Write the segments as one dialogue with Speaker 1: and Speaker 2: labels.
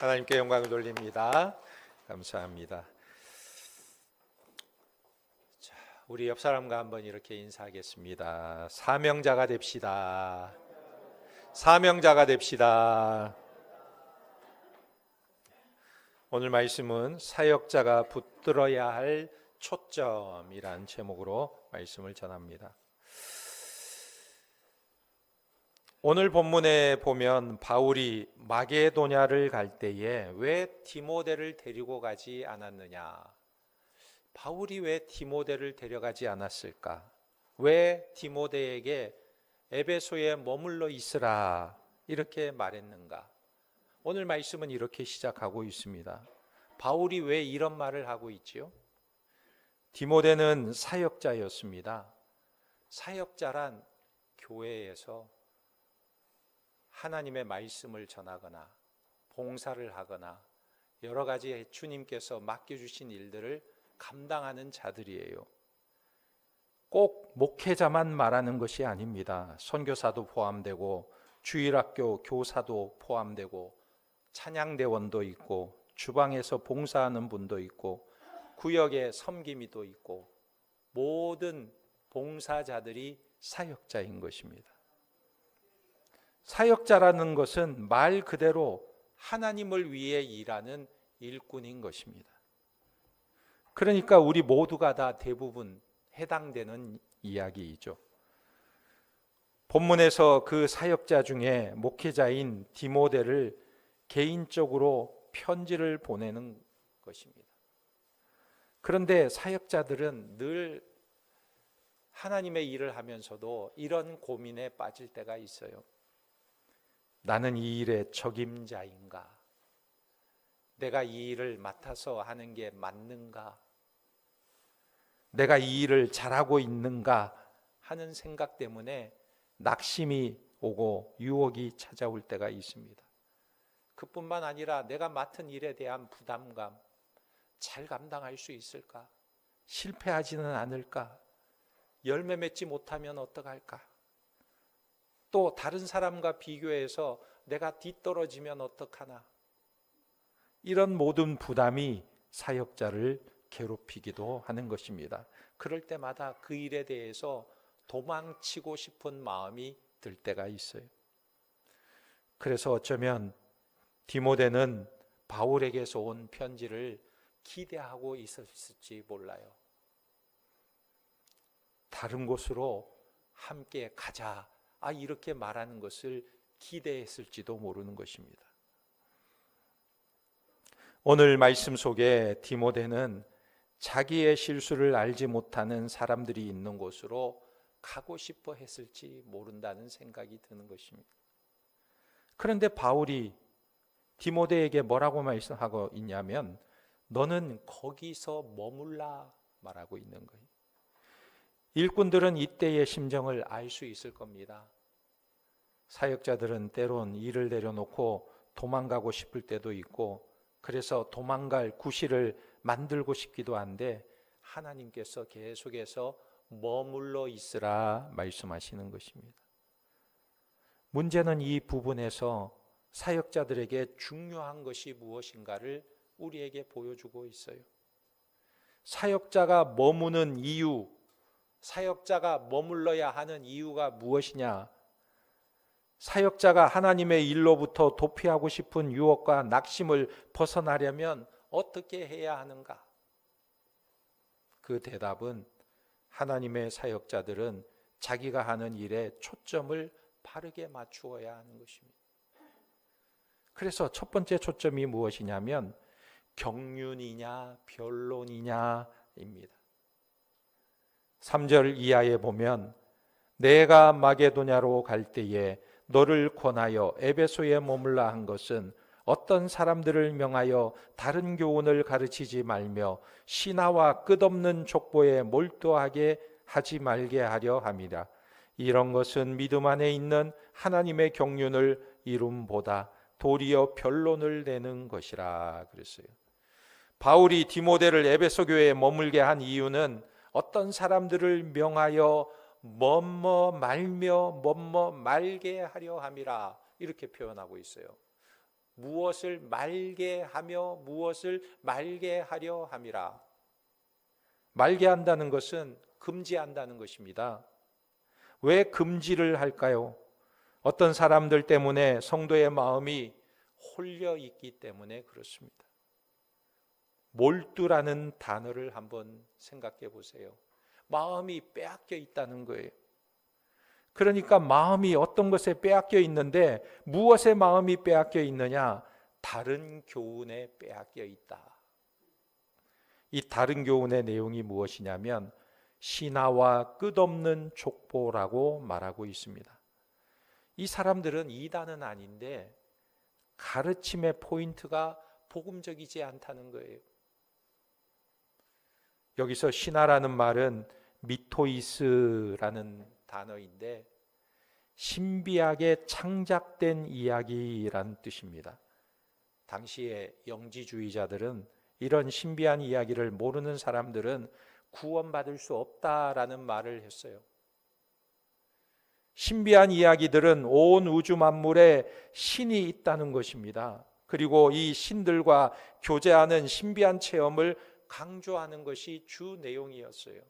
Speaker 1: 하나님께 영광을 돌립니다. 감사합니다. 자, 우리 옆 사람과 한번 이렇게 인사하겠습니다. 사명자가 됩시다. 사명자가 됩시다. 오늘 말씀은 사역자가 붙들어야 할 초점이란 제목으로 말씀을 전합니다. 오늘 본문에 보면 바울이 마게도냐를 갈 때에 왜 디모데를 데리고 가지 않았느냐? 바울이 왜 디모데를 데려가지 않았을까? 왜 디모데에게 에베소에 머물러 있으라 이렇게 말했는가? 오늘 말씀은 이렇게 시작하고 있습니다. 바울이 왜 이런 말을 하고 있지요? 디모데는 사역자였습니다. 사역자란 교회에서 하나님의 말씀을 전하거나 봉사를 하거나 여러 가지 주님께서 맡겨주신 일들을 감당하는 자들이에요. 꼭 목회자만 말하는 것이 아닙니다. 선교사도 포함되고 주일학교 교사도 포함되고 찬양대원도 있고 주방에서 봉사하는 분도 있고 구역에 섬김이도 있고 모든 봉사자들이 사역자인 것입니다. 사역자라는 것은 말 그대로 하나님을 위해 일하는 일꾼인 것입니다. 그러니까 우리 모두가 다 대부분 해당되는 이야기이죠. 본문에서 그 사역자 중에 목회자인 디모데를 개인적으로 편지를 보내는 것입니다. 그런데 사역자들은 늘 하나님의 일을 하면서도 이런 고민에 빠질 때가 있어요. 나는 이 일의 적임자인가? 내가 이 일을 맡아서 하는 게 맞는가? 내가 이 일을 잘하고 있는가? 하는 생각 때문에 낙심이 오고 유혹이 찾아올 때가 있습니다. 그뿐만 아니라 내가 맡은 일에 대한 부담감, 잘 감당할 수 있을까? 실패하지는 않을까? 열매 맺지 못하면 어떡할까? 또 다른 사람과 비교해서 내가 뒤떨어지면 어떡하나? 이런 모든 부담이 사역자를 괴롭히기도 하는 것입니다. 그럴 때마다 그 일에 대해서 도망치고 싶은 마음이 들 때가 있어요. 그래서 어쩌면 디모데는 바울에게서 온 편지를 기대하고 있었을지 몰라요. 다른 곳으로 함께 가자. 이렇게 말하는 것을 기대했을지도 모르는 것입니다. 오늘 말씀 속에 디모데는 자기의 실수를 알지 못하는 사람들이 있는 곳으로 가고 싶어 했을지 모른다는 생각이 드는 것입니다. 그런데 바울이 디모데에게 뭐라고 말씀하고 있냐면 너는 거기서 머물라 말하고 있는 거예요. 일꾼들은 이때의 심정을 알 수 있을 겁니다. 사역자들은 때론 일을 내려놓고 도망가고 싶을 때도 있고 그래서 도망갈 구실을 만들고 싶기도 한데 하나님께서 계속해서 머물러 있으라 말씀하시는 것입니다. 문제는 이 부분에서 사역자들에게 중요한 것이 무엇인가를 우리에게 보여주고 있어요. 사역자가 머무는 이유, 사역자가 머물러야 하는 이유가 무엇이냐? 사역자가 하나님의 일로부터 도피하고 싶은 유혹과 낙심을 벗어나려면 어떻게 해야 하는가? 그 대답은 하나님의 사역자들은 자기가 하는 일에 초점을 바르게 맞추어야 하는 것입니다. 그래서 첫 번째 초점이 무엇이냐면 경륜이냐 변론이냐입니다. 3절 이하에 보면 내가 마게도냐로 갈 때에 너를 권하여 에베소에 머물라 한 것은 어떤 사람들을 명하여 다른 교훈을 가르치지 말며 신하와 끝없는 족보에 몰두하게 하지 말게 하려 함이라. 이런 것은 믿음 안에 있는 하나님의 경륜을 이룸보다 도리어 변론을 내는 것이라 그랬어요. 바울이 디모데를 에베소 교회에 머물게 한 이유는 어떤 사람들을 명하여 뭐뭐 말며 뭐뭐 말게 하려 함이라 이렇게 표현하고 있어요. 무엇을 말게 하며 무엇을 말게 하려 함이라. 말게 한다는 것은 금지한다는 것입니다. 왜 금지를 할까요? 어떤 사람들 때문에 성도의 마음이 홀려 있기 때문에 그렇습니다. 몰두라는 단어를 한번 생각해 보세요. 마음이 빼앗겨 있다는 거예요. 그러니까 마음이 어떤 것에 빼앗겨 있는데 무엇에 마음이 빼앗겨 있느냐? 다른 교훈에 빼앗겨 있다. 이 다른 교훈의 내용이 무엇이냐면 신화와 끝없는 족보라고 말하고 있습니다. 이 사람들은 이단은 아닌데 가르침의 포인트가 복음적이지 않다는 거예요. 여기서 신화라는 말은 미토이스라는 단어인데 신비하게 창작된 이야기라는 뜻입니다. 당시의 영지주의자들은 이런 신비한 이야기를 모르는 사람들은 구원받을 수 없다라는 말을 했어요. 신비한 이야기들은 온 우주 만물에 신이 있다는 것입니다. 그리고 이 신들과 교제하는 신비한 체험을 강조하는 것이 주 내용이었어요.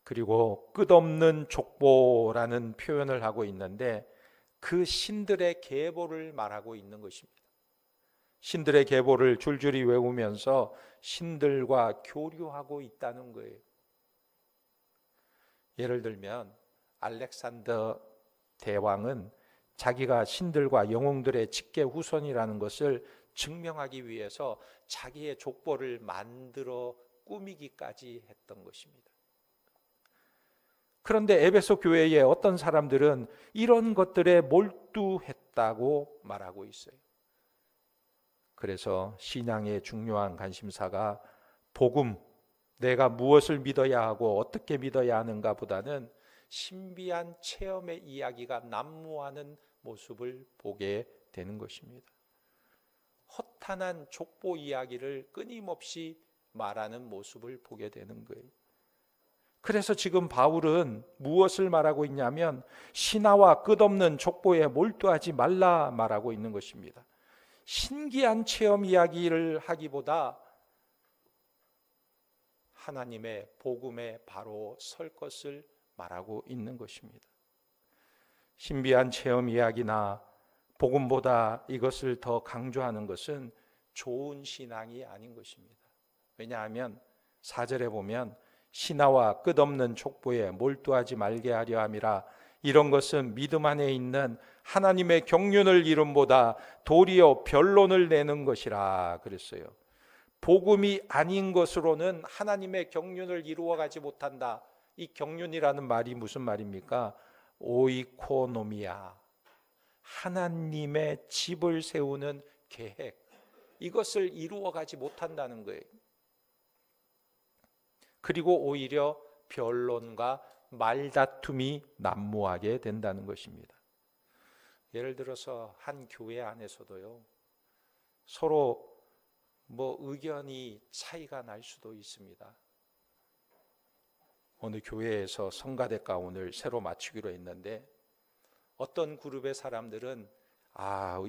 Speaker 1: 그리고 끝없는 족보라는 표현을 하고 있는데 그 신들의 계보를 말하고 있는 것입니다. 신들의 계보를 줄줄이 외우면서 신들과 교류하고 있다는 거예요. 예를 들면 알렉산더 대왕은 자기가 신들과 영웅들의 직계 후손이라는 것을 증명하기 위해서 자기의 족보를 만들어 꾸미기까지 했던 것입니다. 그런데 에베소 교회의 어떤 사람들은 이런 것들에 몰두했다고 말하고 있어요. 그래서 신앙의 중요한 관심사가 복음, 내가 무엇을 믿어야 하고 어떻게 믿어야 하는가 보다는 신비한 체험의 이야기가 난무하는 모습을 보게 되는 것입니다. 허탄한 족보 이야기를 끊임없이 말하는 모습을 보게 되는 거예요. 그래서 지금 바울은 무엇을 말하고 있냐면 신화와 끝없는 족보에 몰두하지 말라 말하고 있는 것입니다. 신기한 체험 이야기를 하기보다 하나님의 복음에 바로 설 것을 말하고 있는 것입니다. 신비한 체험 이야기나 복음보다 이것을 더 강조하는 것은 좋은 신앙이 아닌 것입니다. 왜냐하면 4절에 보면 신화와 끝없는 족보에 몰두하지 말게 하려 함이라. 이런 것은 믿음 안에 있는 하나님의 경륜을 이름보다 도리어 변론을 내는 것이라 그랬어요. 복음이 아닌 것으로는 하나님의 경륜을 이루어가지 못한다. 이 경륜이라는 말이 무슨 말입니까? 오이코노미아, 하나님의 집을 세우는 계획, 이것을 이루어가지 못한다는 거예요. 그리고 오히려 변론과 말다툼이 난무하게 된다는 것입니다. 예를 들어서 한 교회 안에서도요, 서로 의견이 차이가 날 수도 있습니다. 어느 교회에서 성가대 가운을 새로 맞추기로 했는데 어떤 그룹의 사람들은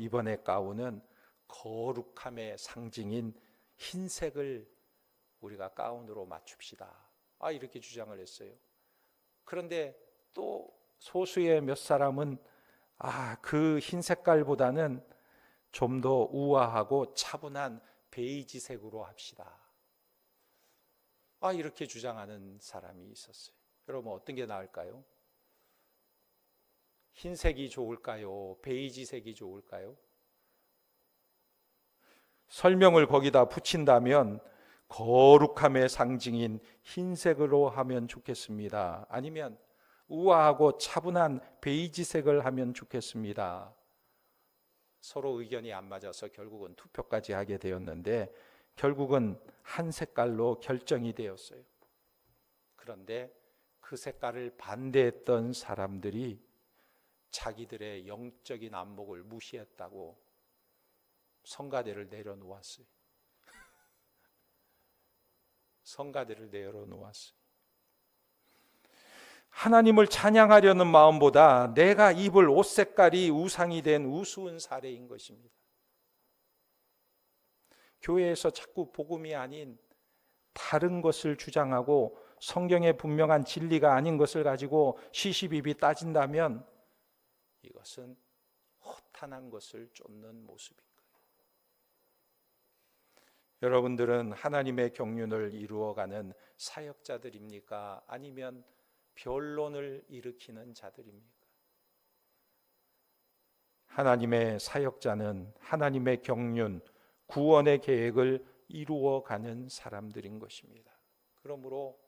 Speaker 1: 이번에 가운은 거룩함의 상징인 흰색을 우리가 가운으로 맞춥시다. 이렇게 주장을 했어요. 그런데 또 소수의 몇 사람은 그 흰 색깔보다는 좀 더 우아하고 차분한 베이지색으로 합시다. 이렇게 주장하는 사람이 있었어요. 여러분 어떤 게 나을까요? 흰색이 좋을까요? 베이지색이 좋을까요? 설명을 거기다 붙인다면 거룩함의 상징인 흰색으로 하면 좋겠습니다. 아니면 우아하고 차분한 베이지색을 하면 좋겠습니다. 서로 의견이 안 맞아서 결국은 투표까지 하게 되었는데 결국은 한 색깔로 결정이 되었어요. 그런데 그 색깔을 반대했던 사람들이 자기들의 영적인 안목을 무시했다고 성가대를 내려놓았어요. 성가대를 내려놓았어요. 하나님을 찬양하려는 마음보다 내가 입을 옷 색깔이 우상이 된 우스운 사례인 것입니다. 교회에서 자꾸 복음이 아닌 다른 것을 주장하고 성경의 분명한 진리가 아닌 것을 가지고 시시비비 따진다면 이것은 허탄한 것을 쫓는 모습인 거예요. 여러분들은 하나님의 경륜을 이루어가는 사역자들입니까? 아니면 변론을 일으키는 자들입니까? 하나님의 사역자는 하나님의 경륜, 구원의 계획을 이루어가는 사람들인 것입니다. 그러므로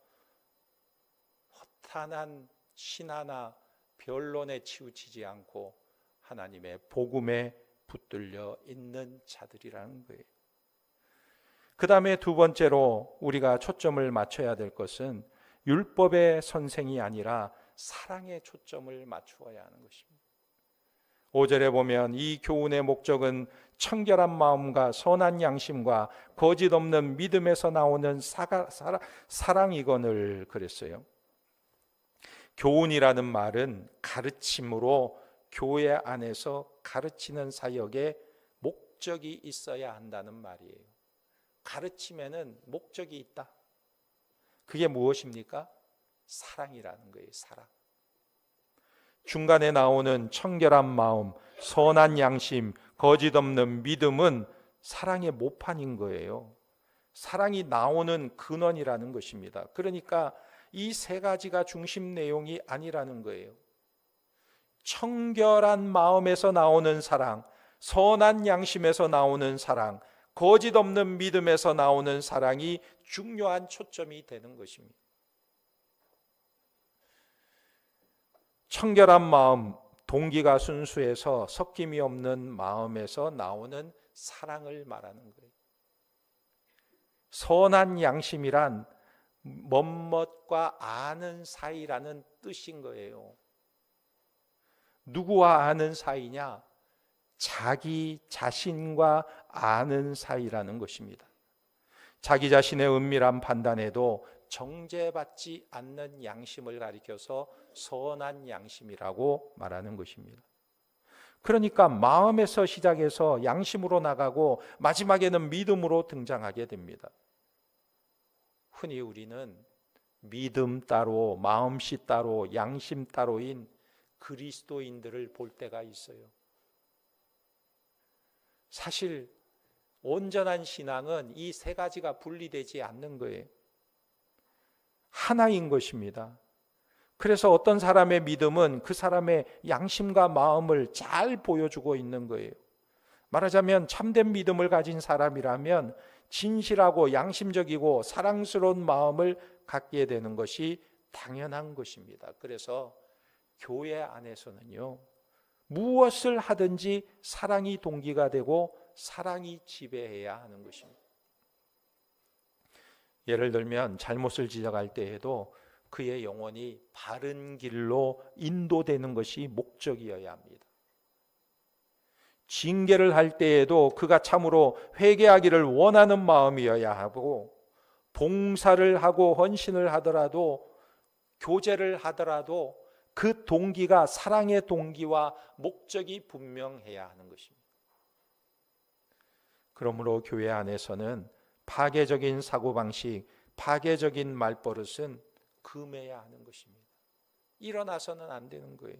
Speaker 1: 허탄한 신화나 변론에 치우치지 않고 하나님의 복음에 붙들려 있는 자들이라는 거예요. 그 다음에 두 번째로 우리가 초점을 맞춰야 될 것은 율법의 선생이 아니라 사랑의 초점을 맞추어야 하는 것입니다. 5절에 보면 이 교훈의 목적은 청결한 마음과 선한 양심과 거짓 없는 믿음에서 나오는 사랑이거늘 그랬어요. 교훈이라는 말은 가르침으로 교회 안에서 가르치는 사역에 목적이 있어야 한다는 말이에요. 가르침에는 목적이 있다. 그게 무엇입니까? 사랑이라는 거예요. 사랑. 중간에 나오는 청결한 마음, 선한 양심, 거짓 없는 믿음은 사랑의 모판인 거예요. 사랑이 나오는 근원이라는 것입니다. 그러니까 이 세 가지가 중심 내용이 아니라는 거예요. 청결한 마음에서 나오는 사랑, 선한 양심에서 나오는 사랑, 거짓 없는 믿음에서 나오는 사랑이 중요한 초점이 되는 것입니다. 청결한 마음, 동기가 순수해서 섞임이 없는 마음에서 나오는 사랑을 말하는 거예요. 선한 양심이란 멋멋과 아는 사이라는 뜻인 거예요. 누구와 아는 사이냐? 자기 자신과 아는 사이라는 것입니다. 자기 자신의 은밀한 판단에도 정죄받지 않는 양심을 가리켜서 선한 양심이라고 말하는 것입니다. 그러니까 마음에서 시작해서 양심으로 나가고 마지막에는 믿음으로 등장하게 됩니다. 흔히 우리는 믿음 따로, 마음씨 따로, 양심 따로인 그리스도인들을 볼 때가 있어요. 사실 온전한 신앙은 이 세 가지가 분리되지 않는 거예요. 하나인 것입니다. 그래서 어떤 사람의 믿음은 그 사람의 양심과 마음을 잘 보여주고 있는 거예요. 말하자면 참된 믿음을 가진 사람이라면 진실하고 양심적이고 사랑스러운 마음을 갖게 되는 것이 당연한 것입니다. 그래서 교회 안에서는요, 무엇을 하든지 사랑이 동기가 되고 사랑이 지배해야 하는 것입니다. 예를 들면 잘못을 지적할 때에도 그의 영혼이 바른 길로 인도되는 것이 목적이어야 합니다. 징계를 할 때에도 그가 참으로 회개하기를 원하는 마음이어야 하고, 봉사를 하고 헌신을 하더라도, 교제를 하더라도 그 동기가 사랑의 동기와 목적이 분명해야 하는 것입니다. 그러므로 교회 안에서는 파괴적인 사고방식, 파괴적인 말버릇은 금해야 하는 것입니다. 일어나서는 안 되는 거예요.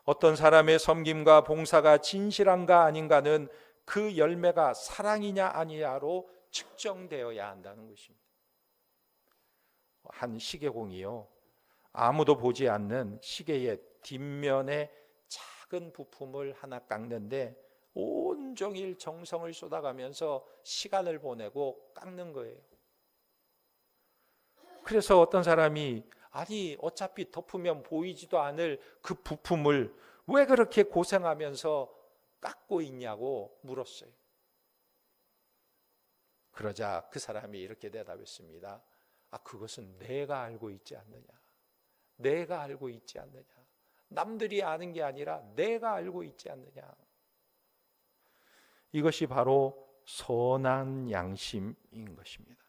Speaker 1: 어떤 사람의 섬김과 봉사가 진실한가 아닌가는 그 열매가 사랑이냐 아니냐로 측정되어야 한다는 것입니다. 한 시계공이요, 아무도 보지 않는 시계의 뒷면에 작은 부품을 하나 깎는데 온종일 정성을 쏟아가면서 시간을 보내고 깎는 거예요. 그래서 어떤 사람이 아니 어차피 덮으면 보이지도 않을 그 부품을 왜 그렇게 고생하면서 깎고 있냐고 물었어요. 그러자 그 사람이 이렇게 대답했습니다. 그것은 내가 알고 있지 않느냐. 내가 알고 있지 않느냐. 남들이 아는 게 아니라 내가 알고 있지 않느냐. 이것이 바로 선한 양심인 것입니다.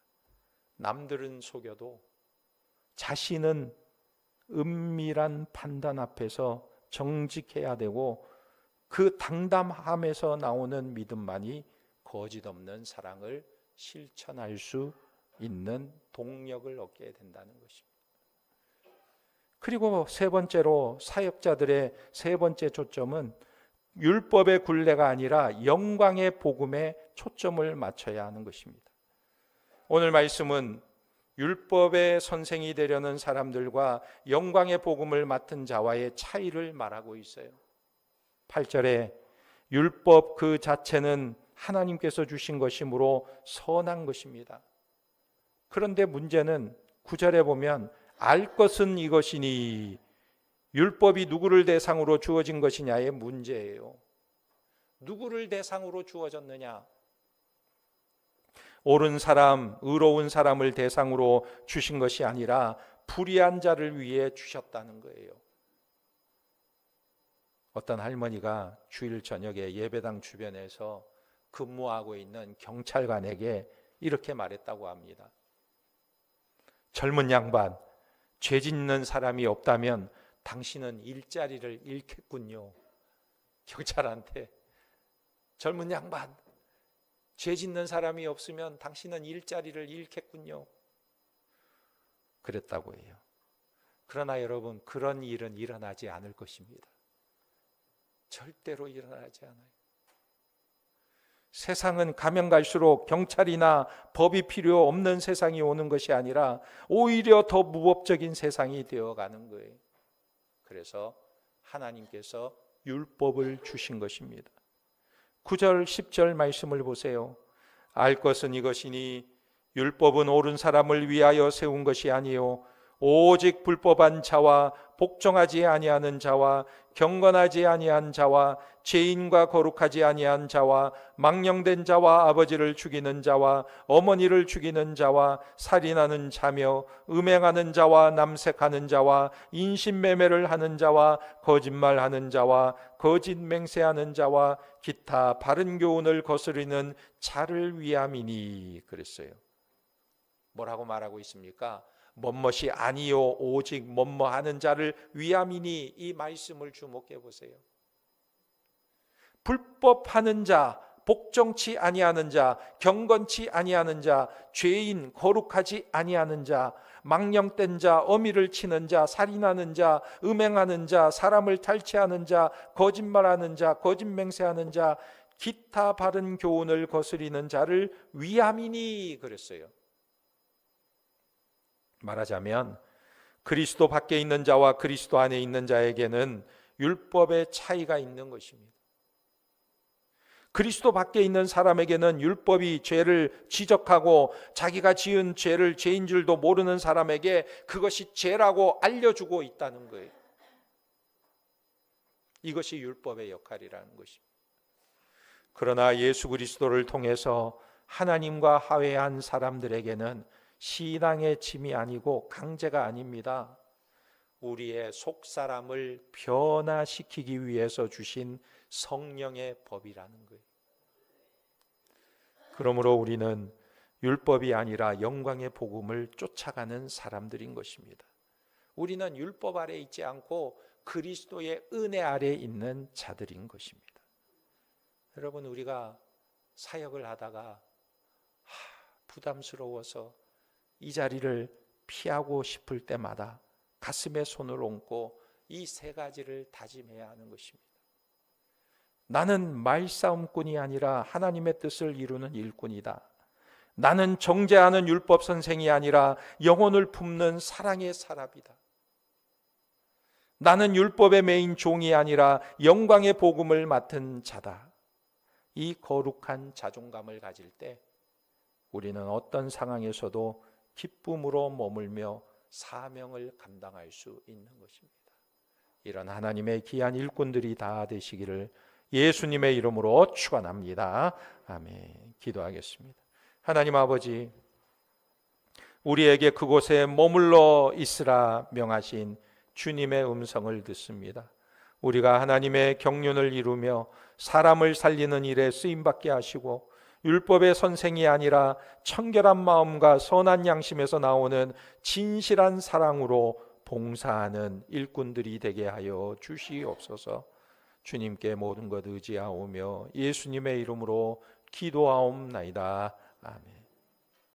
Speaker 1: 남들은 속여도 자신은 은밀한 판단 앞에서 정직해야 되고, 그 당담함에서 나오는 믿음만이 거짓 없는 사랑을 실천할 수 있는 동력을 얻게 된다는 것입니다. 그리고 세 번째로, 사역자들의 세 번째 초점은 율법의 굴레가 아니라 영광의 복음에 초점을 맞춰야 하는 것입니다. 오늘 말씀은 율법의 선생이 되려는 사람들과 영광의 복음을 맡은 자와의 차이를 말하고 있어요. 8절에 율법 그 자체는 하나님께서 주신 것이므로 선한 것입니다. 그런데 문제는 9절에 보면 알 것은 이것이니, 율법이 누구를 대상으로 주어진 것이냐의 문제예요. 누구를 대상으로 주어졌느냐? 옳은 사람, 의로운 사람을 대상으로 주신 것이 아니라 불의한 자를 위해 주셨다는 거예요. 어떤 할머니가 주일 저녁에 예배당 주변에서 근무하고 있는 경찰관에게 이렇게 말했다고 합니다. 젊은 양반, 죄 짓는 사람이 없다면 당신은 일자리를 잃겠군요. 경찰한테, 젊은 양반, 죄 짓는 사람이 없으면 당신은 일자리를 잃겠군요. 그랬다고 해요. 그러나 여러분, 그런 일은 일어나지 않을 것입니다. 절대로 일어나지 않아요. 세상은 가면 갈수록 경찰이나 법이 필요 없는 세상이 오는 것이 아니라 오히려 더 무법적인 세상이 되어가는 거예요. 그래서 하나님께서 율법을 주신 것입니다. 9절 10절 말씀을 보세요. 알 것은 이것이니 율법은 옳은 사람을 위하여 세운 것이 아니요 오직 불법한 자와 복종하지 아니하는 자와 경건하지 아니한 자와 죄인과 거룩하지 아니한 자와 망령된 자와 아버지를 죽이는 자와 어머니를 죽이는 자와 살인하는 자며 음행하는 자와 남색하는 자와 인신매매를 하는 자와 거짓말하는 자와 거짓 맹세하는 자와 기타 바른 교훈을 거스르는 자를 위함이니. 그랬어요. 뭐라고 말하고 있습니까? 뭐뭇이 아니요 오직 뭐뭐하는 자를 위함이니. 이 말씀을 주목해 보세요. 불법하는 자, 복종치 아니하는 자, 경건치 아니하는 자, 죄인, 거룩하지 아니하는 자, 망령된 자, 어미를 치는 자, 살인하는 자, 음행하는 자, 사람을 탈취하는 자, 거짓말하는 자, 거짓 맹세하는 자, 기타 바른 교훈을 거스리는 자를 위함이니. 그랬어요. 말하자면 그리스도 밖에 있는 자와 그리스도 안에 있는 자에게는 율법의 차이가 있는 것입니다. 그리스도 밖에 있는 사람에게는 율법이 죄를 지적하고 자기가 지은 죄를 죄인 줄도 모르는 사람에게 그것이 죄라고 알려주고 있다는 거예요. 이것이 율법의 역할이라는 것입니다. 그러나 예수 그리스도를 통해서 하나님과 화해한 사람들에게는 신앙의 짐이 아니고 강제가 아닙니다. 우리의 속사람을 변화시키기 위해서 주신 성령의 법이라는 거예요. 그러므로 우리는 율법이 아니라 영광의 복음을 쫓아가는 사람들인 것입니다. 우리는 율법 아래 있지 않고 그리스도의 은혜 아래 있는 자들인 것입니다. 여러분, 우리가 사역을 하다가 부담스러워서 이 자리를 피하고 싶을 때마다 가슴에 손을 얹고 이 세 가지를 다짐해야 하는 것입니다. 나는 말싸움꾼이 아니라 하나님의 뜻을 이루는 일꾼이다. 나는 정죄하는 율법 선생이 아니라 영혼을 품는 사랑의 사람이다. 나는 율법의 메인 종이 아니라 영광의 복음을 맡은 자다. 이 거룩한 자존감을 가질 때 우리는 어떤 상황에서도 기쁨으로 머물며 사명을 감당할 수 있는 것입니다. 이런 하나님의 귀한 일꾼들이 다 되시기를 예수님의 이름으로 축원합니다. 아멘. 기도하겠습니다. 하나님 아버지, 우리에게 그곳에 머물러 있으라 명하신 주님의 음성을 듣습니다. 우리가 하나님의 경륜을 이루며 사람을 살리는 일에 쓰임받게 하시고 율법의 선생이 아니라 청결한 마음과 선한 양심에서 나오는 진실한 사랑으로 봉사하는 일꾼들이 되게 하여 주시옵소서. 주님께 모든 것 의지하오며 예수님의 이름으로 기도하옵나이다. 아멘.